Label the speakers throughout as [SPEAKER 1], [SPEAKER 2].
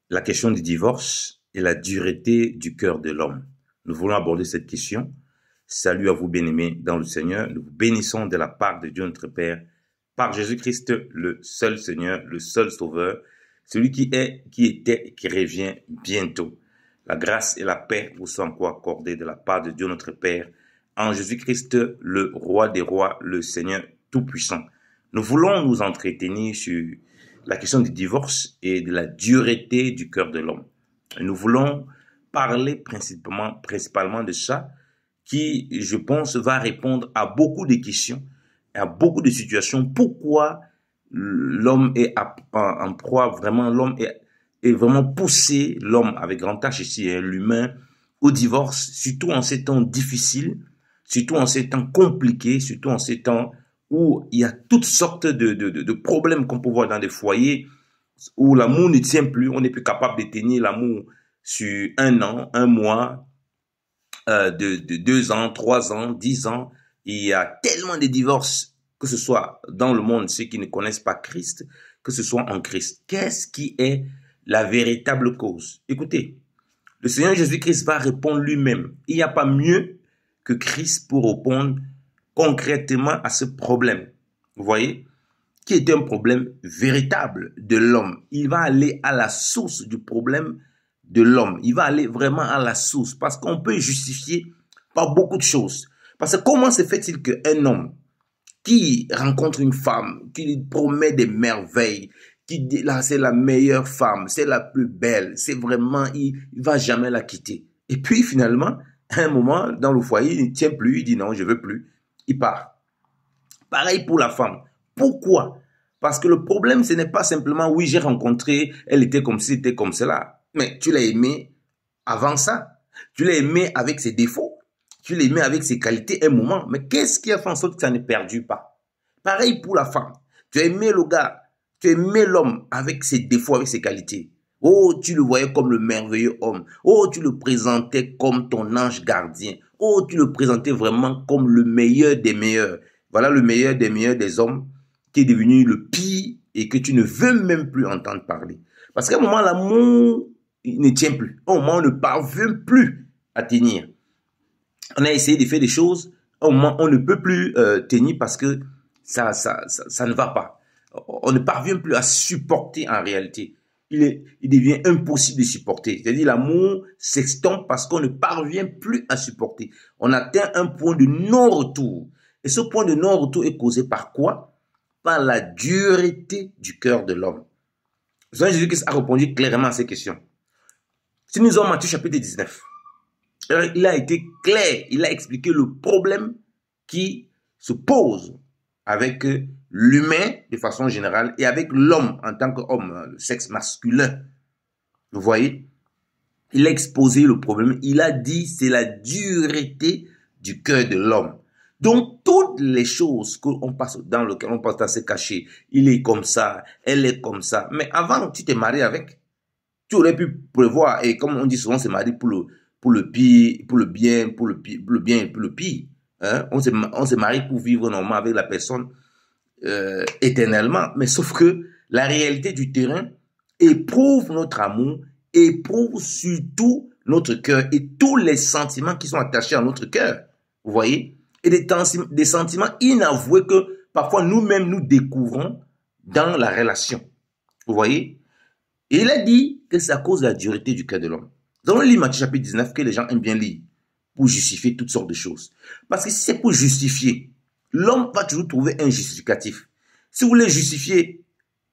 [SPEAKER 1] la question du divorce et la dureté du cœur de l'homme. Nous voulons aborder cette question. Salut à vous, bien-aimés dans le Seigneur. Nous vous bénissons de la part de Dieu notre Père, par Jésus-Christ, le seul Seigneur, le seul Sauveur, celui qui est, qui était et qui revient bientôt. La grâce et la paix vous sont encore accordées de la part de Dieu notre Père, en Jésus-Christ, le Roi des rois, le Seigneur tout-puissant. Nous voulons nous entretenir sur la question du divorce et de la dureté du cœur de l'homme. Nous voulons parler principalement de ça qui, je pense, va répondre à beaucoup de questions, à beaucoup de situations. Pourquoi l'homme est en proie, vraiment, l'homme est vraiment poussé, l'homme avec grand H ici, l'humain, au divorce, surtout en ces temps difficiles, surtout en ces temps compliqués, surtout en ces temps où il y a toutes sortes de problèmes qu'on peut voir dans des foyers où l'amour ne tient plus, on n'est plus capable de tenir l'amour sur 1 an, 1 mois, de 2 ans, 3 ans, 10 ans. Il y a tellement de divorces, que ce soit dans le monde, ceux qui ne connaissent pas Christ, que ce soit en Christ. Qu'est-ce qui est la véritable cause? Écoutez, le Seigneur Jésus-Christ va répondre lui-même. Il n'y a pas mieux que Christ pour répondre concrètement à ce problème. Vous voyez, qui est un problème véritable de l'homme. Il va aller à la source du problème de l'homme. Il va aller vraiment à la source parce qu'on peut justifier par beaucoup de choses. Parce que comment se fait-il qu'un homme qui rencontre une femme, qui lui promet des merveilles, qui dit là c'est la meilleure femme, c'est la plus belle, c'est vraiment, il va jamais la quitter. Et puis finalement, à un moment, dans le foyer, il ne tient plus, il dit non, je veux plus. Il part. Pareil pour la femme. Pourquoi? Parce que le problème, ce n'est pas simplement, oui, j'ai rencontré, elle était comme ci, était comme cela. Mais tu l'as aimé avant ça. Tu l'as aimé avec ses défauts. Tu l'as aimé avec ses qualités un moment. Mais qu'est-ce qui a fait en sorte que ça ne perdure pas? Pareil pour la femme. Tu as aimé le gars. Tu as aimé l'homme avec ses défauts, avec ses qualités. Oh, tu le voyais comme le merveilleux homme. Oh, tu le présentais comme ton ange gardien. Oh, tu le présentais vraiment comme le meilleur des meilleurs. Voilà le meilleur des hommes qui est devenu le pire et que tu ne veux même plus entendre parler. Parce qu'à un moment, l'amour ne tient plus. À un moment, on ne parvient plus à tenir. On a essayé de faire des choses. À un moment, on ne peut plus tenir parce que ça ne va pas. On ne parvient plus à supporter en réalité. Il devient impossible de supporter. C'est-à-dire l'amour s'estompe parce qu'on ne parvient plus à supporter. On atteint un point de non-retour. Et ce point de non-retour est causé par quoi? Par la dureté du cœur de l'homme. Le Seigneur Jésus-Christ a répondu clairement à ces questions. Si nous avons Matthieu chapitre 19, il a été clair, il a expliqué le problème qui se pose avec l'humain de façon générale et avec l'homme en tant qu'homme, le sexe masculin. Vous voyez? Il a exposé le problème. Il a dit c'est la dureté du cœur de l'homme. Donc, toutes les choses qu'on passe dans lesquelles on passe à se cacher, il est comme ça, elle est comme ça. Mais avant, tu t'es marié avec, tu aurais pu prévoir, et comme on dit souvent, c'est marié pour le pire, pour le bien, pour le pire, pour le bien et pour le pire. Hein? On se marie pour vivre normalement avec la personne éternellement. Mais sauf que la réalité du terrain éprouve notre amour, éprouve surtout notre cœur et tous les sentiments qui sont attachés à notre cœur. Vous voyez? Et des sentiments inavoués que parfois nous-mêmes nous découvrons dans la relation. Vous voyez? Et il a dit que c'est à cause de la dureté du cœur de l'homme. Nous allons lire Matthieu chapitre 19 que les gens aiment bien lire pour justifier toutes sortes de choses. Parce que si c'est pour justifier, l'homme va toujours trouver un justificatif. Si vous voulez justifier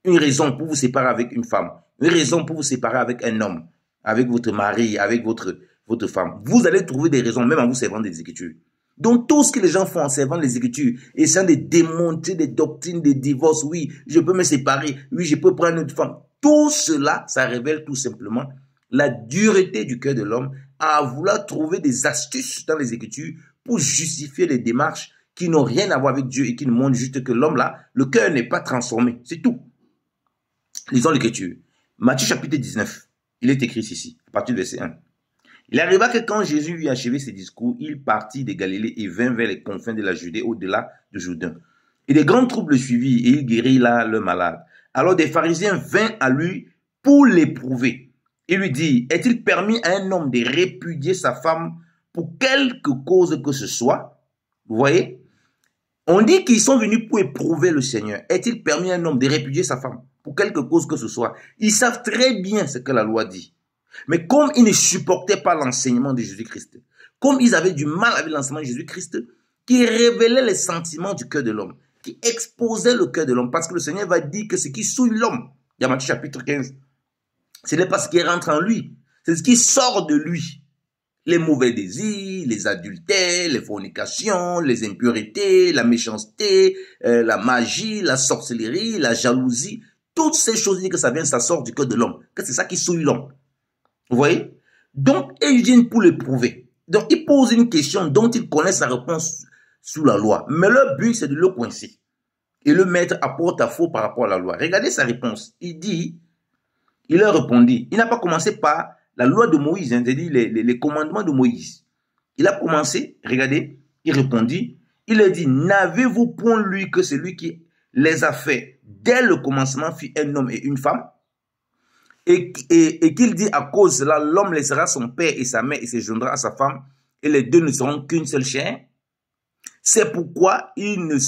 [SPEAKER 1] une raison pour vous séparer avec une femme, une raison pour vous séparer avec un homme, avec votre mari, avec votre femme, vous allez trouver des raisons, même en vous servant des Écritures. Donc, tout ce que les gens font en servant les Écritures, essayant de démontrer des doctrines de divorce, oui, je peux me séparer, oui, je peux prendre une femme. Tout cela, ça révèle tout simplement la dureté du cœur de l'homme à vouloir trouver des astuces dans les Écritures pour justifier les démarches qui n'ont rien à voir avec Dieu et qui ne montrent juste que l'homme là, le cœur n'est pas transformé. C'est tout. Lisons l'Écriture. Matthieu chapitre 19, il est écrit ici, à partir du verset 1. Il arriva que quand Jésus eut achevé ses discours, il partit de Galilée et vint vers les confins de la Judée au-delà du Jourdain. Et des grands troubles le suivirent et il guérit là le malade. Alors des pharisiens vinrent à lui pour l'éprouver Il lui dit, est-il permis à un homme de répudier sa femme pour quelque cause que ce soit? Vous voyez? On dit qu'ils sont venus pour éprouver le Seigneur. Est-il permis à un homme de répudier sa femme pour quelque cause que ce soit? Ils savent très bien ce que la loi dit. Mais comme ils ne supportaient pas l'enseignement de Jésus-Christ, comme ils avaient du mal avec l'enseignement de Jésus-Christ, qui révélait les sentiments du cœur de l'homme, qui exposait le cœur de l'homme, parce que le Seigneur va dire que ce qui souille l'homme, dans Matthieu chapitre 15, ce n'est pas ce qui rentre en lui, c'est ce qui sort de lui. Les mauvais désirs, les adultères, les fornications, les impuretés, la méchanceté, la magie, la sorcellerie, la jalousie, toutes ces choses disent que ça sort du cœur de l'homme, que c'est ça qui souille l'homme. Vous voyez? Donc, ils viennent pour l'éprouver. Donc, ils posent une question dont ils connaissent la réponse sous la loi. Mais leur but, c'est de le coincer et le mettre à porte-à-faux par rapport à la loi. Regardez sa réponse. Il leur répondit. Il n'a pas commencé par la loi de Moïse, c'est-à-dire les commandements de Moïse. Il a commencé, regardez, il répondit, il a dit, n'avez-vous point lu que celui qui les a fait dès le commencement fit un homme et une femme? Et qu'il dit à cause de cela, l'homme laissera son père et sa mère et se joindra à sa femme, et les deux ne seront qu'une seule chair. C'est pourquoi ils ne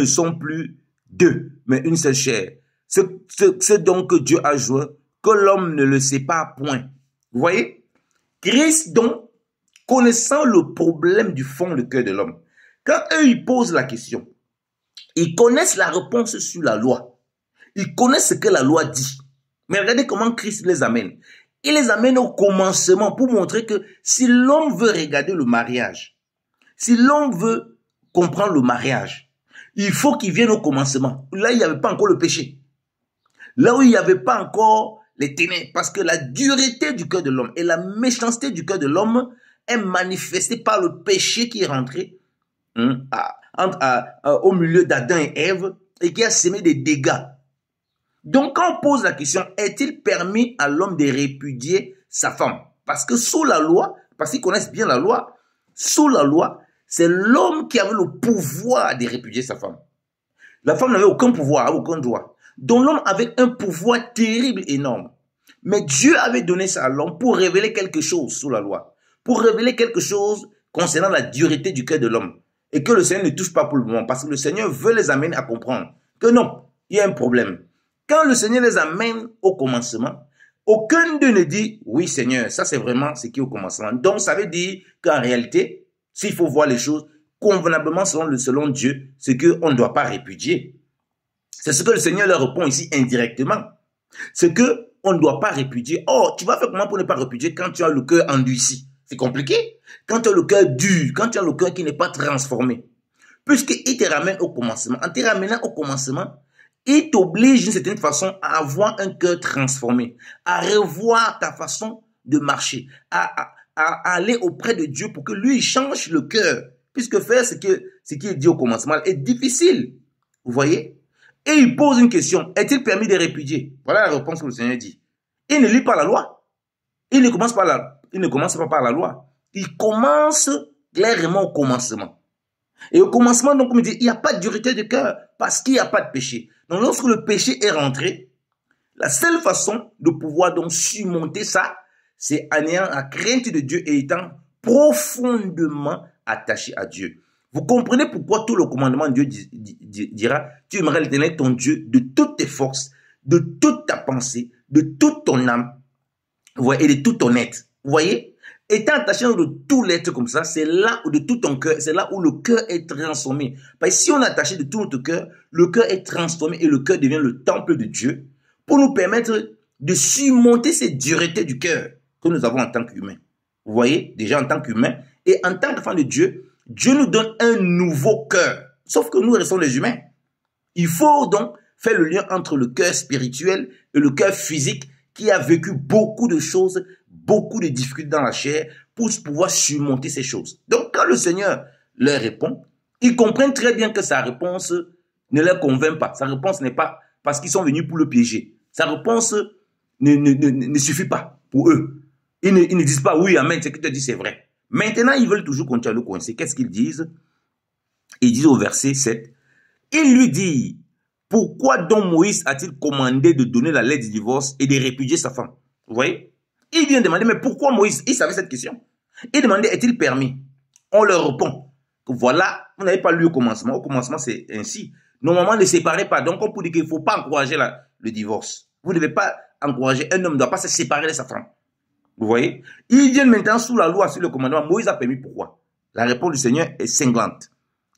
[SPEAKER 1] sont plus deux, mais une seule chair. C'est donc que Dieu a joint, que l'homme ne le sépare point. Vous voyez? Christ, donc, connaissant le problème du fond du cœur de l'homme, quand eux, ils posent la question, ils connaissent la réponse sur la loi. Ils connaissent ce que la loi dit. Mais regardez comment Christ les amène. Il les amène au commencement pour montrer que si l'homme veut regarder le mariage, si l'homme veut comprendre le mariage, il faut qu'il vienne au commencement. Là, il n'y avait pas encore le péché. Là où il n'y avait pas encore les ténèbres. Parce que la dureté du cœur de l'homme et la méchanceté du cœur de l'homme est manifestée par le péché qui est rentré au milieu d'Adam et Ève et qui a semé des dégâts. Donc, quand on pose la question, est-il permis à l'homme de répudier sa femme? Parce que sous la loi, parce qu'ils connaissent bien la loi, sous la loi, c'est l'homme qui avait le pouvoir de répudier sa femme. La femme n'avait aucun pouvoir, aucun droit. Donc, l'homme avait un pouvoir terrible, énorme. Mais Dieu avait donné ça à l'homme pour révéler quelque chose sous la loi. Pour révéler quelque chose concernant la dureté du cœur de l'homme. Et que le Seigneur ne touche pas pour le moment. Parce que le Seigneur veut les amener à comprendre que non, il y a un problème. Quand le Seigneur les amène au commencement, aucun d'eux ne dit, oui Seigneur, ça c'est vraiment ce qui est au commencement. Donc ça veut dire qu'en réalité, s'il faut voir les choses convenablement selon Dieu, c'est qu'on ne doit pas répudier. C'est ce que le Seigneur leur répond ici indirectement. C'est qu'on ne doit pas répudier. Oh, tu vas faire comment pour ne pas répudier quand tu as le cœur endurci? C'est compliqué. Quand tu as le cœur dur, quand tu as le cœur qui n'est pas transformé. Puisqu'il te ramène au commencement. En te ramenant au commencement, il t'oblige d'une certaine façon à avoir un cœur transformé, à revoir ta façon de marcher, à aller auprès de Dieu pour que lui change le cœur. Puisque faire ce qui est dit au commencement est difficile. Vous voyez? Et il pose une question. Est-il permis de répudier? Voilà la réponse que le Seigneur dit. Il ne lit pas la loi. Il ne commence pas par la loi. Il commence clairement au commencement. Et au commencement, donc, comme il dit, il n'y a pas de dureté de cœur parce qu'il n'y a pas de péché. Donc, lorsque le péché est rentré, la seule façon de pouvoir donc surmonter ça, c'est en ayant la crainte de Dieu et étant profondément attaché à Dieu. Vous comprenez pourquoi tout le commandement de Dieu dira, tu aimeras l'Éternel ton Dieu de toutes tes forces, de toute ta pensée, de toute ton âme, et de tout ton être. Vous voyez? Étant attaché de tout l'être comme ça, c'est là où de tout ton cœur, c'est là où le cœur est transformé. Parce que si on est attaché de tout notre cœur, le cœur est transformé et le cœur devient le temple de Dieu pour nous permettre de surmonter ces duretés du cœur que nous avons en tant qu'humains. Vous voyez, déjà en tant qu'humains et en tant qu'enfants de Dieu, Dieu nous donne un nouveau cœur. Sauf que nous restons les humains. Il faut donc faire le lien entre le cœur spirituel et le cœur physique qui a vécu beaucoup de choses, beaucoup de difficultés dans la chair pour pouvoir surmonter ces choses. Donc, quand le Seigneur leur répond, ils comprennent très bien que sa réponse ne leur convainc pas. Sa réponse n'est pas parce qu'ils sont venus pour le piéger. Sa réponse ne suffit pas pour eux. Ils ne disent pas, oui, amen, ce que tu as dit, c'est vrai. Maintenant, ils veulent toujours continuer à le coincer. Qu'est-ce qu'ils disent? Ils disent au verset 7, il lui dit, pourquoi donc Moïse a-t-il commandé de donner la lettre du divorce et de répudier sa femme? Vous voyez? Il vient demander, mais pourquoi Moïse? Il savait cette question. Il demandait, est-il permis? On leur répond que voilà, vous n'avez pas lu au commencement. Au commencement, c'est ainsi. Normalement, ne séparez pas. Donc, on peut dire qu'il ne faut pas encourager le divorce. Vous ne devez pas encourager. Un homme ne doit pas se séparer de sa femme. Vous voyez? Ils viennent maintenant sous la loi, sur le commandement. Moïse a permis pourquoi? La réponse du Seigneur est cinglante.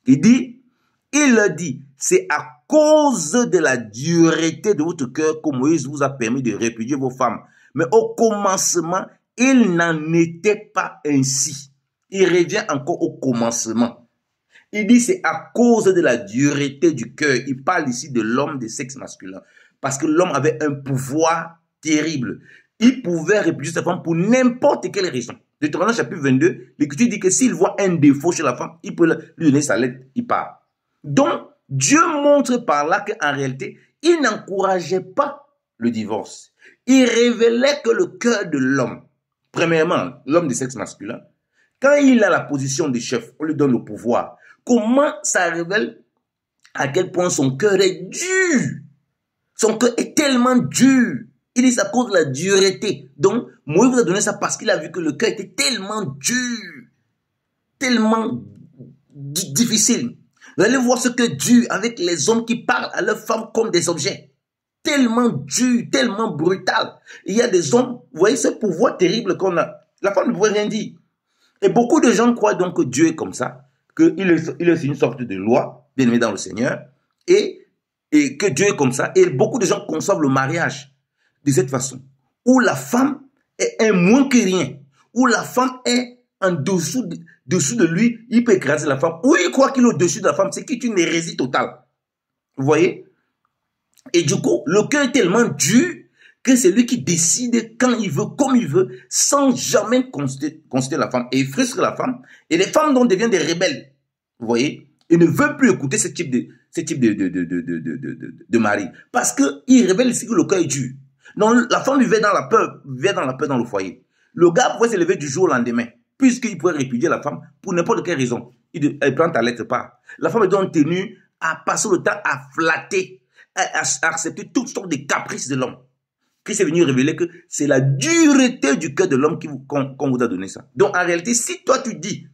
[SPEAKER 1] Il leur dit, c'est à cause de la dureté de votre cœur que Moïse vous a permis de répudier vos femmes. Mais au commencement, il n'en était pas ainsi. Il revient encore au commencement. Il dit c'est à cause de la dureté du cœur. Il parle ici de l'homme de sexe masculin. Parce que l'homme avait un pouvoir terrible. Il pouvait répudier sa femme pour n'importe quelle raison. Deutéronome chapitre 22, l'Écriture dit que s'il voit un défaut chez la femme, il peut lui donner sa lettre, il part. Donc, Dieu montre par là qu'en réalité, il n'encourageait pas le divorce. Il révélait que le cœur de l'homme, premièrement, l'homme de sexe masculin, quand il a la position de chef, on lui donne le pouvoir. Comment ça révèle à quel point son cœur est dur? Son cœur est tellement dur. Il dit c'est à cause de la dureté. Donc, Moïse vous a donné ça parce qu'il a vu que le cœur était tellement dur, tellement difficile. Vous allez voir ce cœur dur avec les hommes qui parlent à leurs femmes comme des objets. Tellement dur, tellement brutal. Il y a des hommes, vous voyez ce pouvoir terrible qu'on a. La femme ne pouvait rien dire. Et beaucoup de gens croient donc que Dieu est comme ça, qu'il est une sorte de loi, bien aimé dans le Seigneur, et que Dieu est comme ça. Et beaucoup de gens conçoivent le mariage de cette façon, où la femme est un moins que rien, où la femme est en dessous de lui, il peut écraser la femme, ou il croit qu'il est au-dessus de la femme, c'est qu'il est une hérésie totale. Vous voyez? Et du coup, le cœur est tellement dur que c'est lui qui décide quand il veut, comme il veut, sans jamais consulter la femme. Et il frustre la femme. Et les femmes donc deviennent des rebelles. Vous voyez? Ils ne veulent plus écouter ce type de mari. Parce qu'il révèle ici que le cœur est dur. Donc la femme vivait dans la peur dans le foyer. Le gars pouvait se lever du jour au lendemain, puisqu'il pouvait répudier la femme pour n'importe quelle raison. Elle prend ta lettre pas. La femme est donc tenue à passer le temps à flatter, à accepter toutes sortes de caprices de l'homme. Christ est venu révéler que c'est la dureté du cœur de l'homme qu'on vous a donné ça. Donc en réalité, si toi tu dis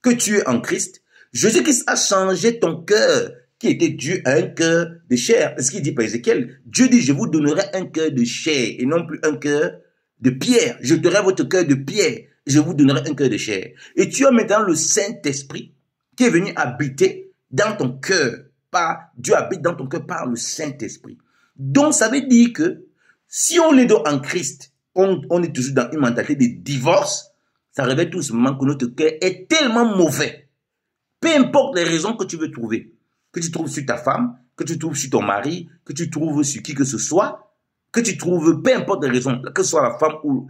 [SPEAKER 1] que tu es en Christ, Jésus-Christ a changé ton cœur qui était dur à un cœur de chair. C'est ce qu'il dit par Ézéchiel. Dieu dit, je vous donnerai un cœur de chair et non plus un cœur de pierre. Je donnerai votre cœur de pierre. Je vous donnerai un cœur de chair. Et tu as maintenant le Saint-Esprit qui est venu habiter dans ton cœur. Dieu habite dans ton cœur par le Saint-Esprit. Donc ça veut dire que si on est donc en Christ, on est toujours dans une mentalité de divorce, ça révèle tout simplement que notre cœur est tellement mauvais. Peu importe les raisons que tu veux trouver, que tu trouves sur ta femme, que tu trouves sur ton mari, que tu trouves sur qui que ce soit, que tu trouves, peu importe les raisons, que ce soit la femme ou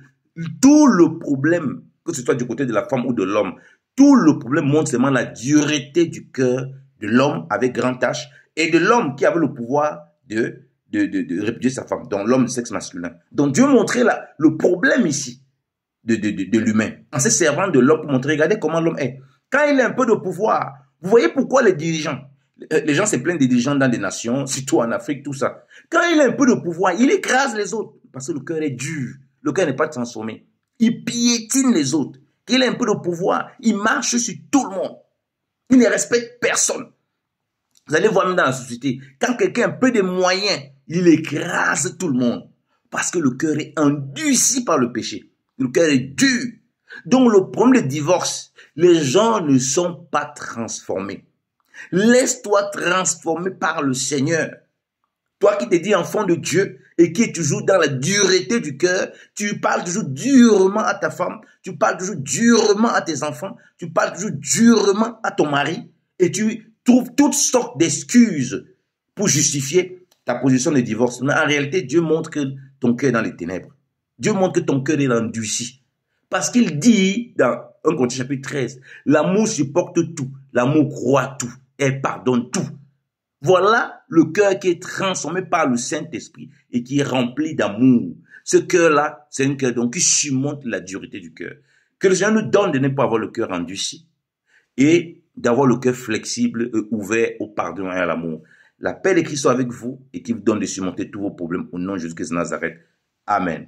[SPEAKER 1] tout le problème, que ce soit du côté de la femme ou de l'homme, tout le problème montre seulement la dureté du cœur de l'homme avec grand H et de l'homme qui avait le pouvoir de répudier sa femme, donc l'homme de sexe masculin. Donc Dieu montrait le problème ici de l'humain, en se servant de l'homme pour montrer, regardez comment l'homme est. Quand il a un peu de pouvoir, vous voyez pourquoi les dirigeants, les gens se plaignent des dirigeants dans des nations, surtout en Afrique, tout ça. Quand il a un peu de pouvoir, il écrase les autres, parce que le cœur est dur, le cœur n'est pas transformé. Il piétine les autres. Quand il a un peu de pouvoir, il marche sur tout le monde. Il ne respecte personne. Vous allez voir même dans la société, quand quelqu'un a un peu de moyens, il écrase tout le monde. Parce que le cœur est endurci par le péché. Le cœur est dur. Donc le problème de divorce, les gens ne sont pas transformés. Laisse-toi transformer par le Seigneur. Toi qui te dis enfant de Dieu et qui est toujours dans la dureté du cœur, tu parles toujours durement à ta femme, tu parles toujours durement à tes enfants, tu parles toujours durement à ton mari et tu trouves toutes sortes d'excuses pour justifier ta position de divorce. Mais en réalité, Dieu montre que ton cœur est dans les ténèbres. Dieu montre que ton cœur est endurci. Parce qu'il dit dans 1 Corinthiens chapitre 13, l'amour supporte tout, l'amour croit tout et pardonne tout. Voilà le cœur qui est transformé par le Saint-Esprit et qui est rempli d'amour. Ce cœur-là, c'est un cœur donc qui surmonte la dureté du cœur. Que le Seigneur nous donne de ne pas avoir le cœur endurci et d'avoir le cœur flexible et ouvert au pardon et à l'amour. La paix de Christ soit avec vous et qui vous donne de surmonter tous vos problèmes au nom de Jésus-Christ de Nazareth. Amen.